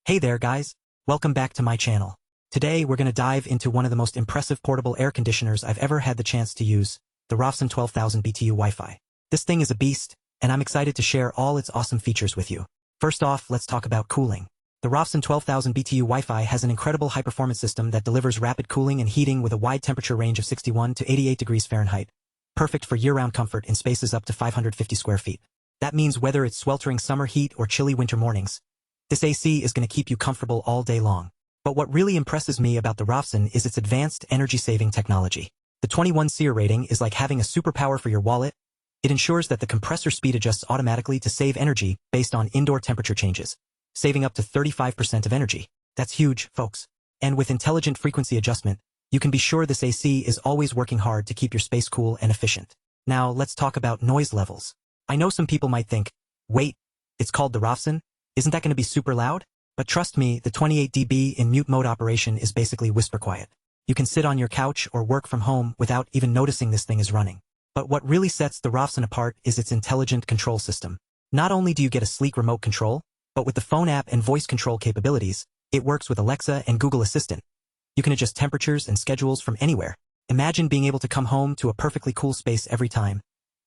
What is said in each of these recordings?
Hey there guys, welcome back to my channel. Today we're going to dive into one of the most impressive portable air conditioners I've ever had the chance to use, the ROVSUN 12,000 BTU Wi-Fi. This thing is a beast, and I'm excited to share all its awesome features with you. First off, let's talk about cooling. The ROVSUN 12,000 BTU Wi-Fi has an incredible high-performance system that delivers rapid cooling and heating with a wide temperature range of 61 to 88 degrees Fahrenheit, perfect for year-round comfort in spaces up to 550 square feet. That means whether it's sweltering summer heat or chilly winter mornings, this AC is going to keep you comfortable all day long. But what really impresses me about the ROVSUN is its advanced energy-saving technology. The 21 SEER rating is like having a superpower for your wallet. It ensures that the compressor speed adjusts automatically to save energy based on indoor temperature changes, saving up to 35% of energy. That's huge, folks. And with intelligent frequency adjustment, you can be sure this AC is always working hard to keep your space cool and efficient. Now, let's talk about noise levels. I know some people might think, wait, it's called the ROVSUN? Isn't that going to be super loud? But trust me, the 28 dB in mute mode operation is basically whisper quiet. You can sit on your couch or work from home without even noticing this thing is running. But what really sets the ROVSUN apart is its intelligent control system. Not only do you get a sleek remote control, but with the phone app and voice control capabilities, it works with Alexa and Google Assistant. You can adjust temperatures and schedules from anywhere. Imagine being able to come home to a perfectly cool space every time.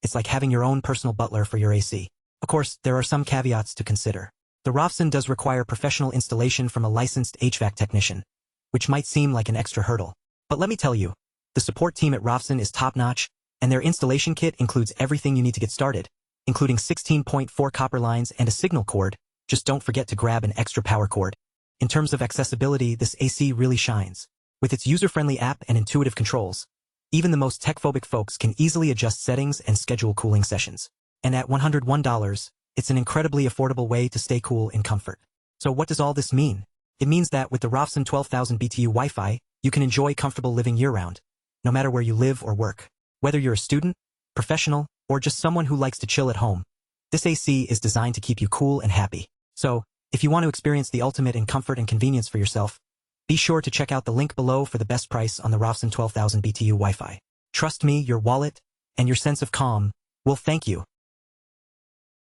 It's like having your own personal butler for your AC. Of course, there are some caveats to consider. The ROVSUN does require professional installation from a licensed HVAC technician, which might seem like an extra hurdle. But let me tell you, the support team at ROVSUN is top-notch, and their installation kit includes everything you need to get started, including 16.4 copper lines and a signal cord. Just don't forget to grab an extra power cord. In terms of accessibility, this AC really shines. With its user-friendly app and intuitive controls, even the most tech-phobic folks can easily adjust settings and schedule cooling sessions. And at $101, it's an incredibly affordable way to stay cool in comfort. So what does all this mean? It means that with the ROVSUN 12,000 BTU Wi-Fi, you can enjoy comfortable living year-round, no matter where you live or work. Whether you're a student, professional, or just someone who likes to chill at home, this AC is designed to keep you cool and happy. So, if you want to experience the ultimate in comfort and convenience for yourself, be sure to check out the link below for the best price on the ROVSUN 12,000 BTU Wi-Fi. Trust me, your wallet and your sense of calm will thank you.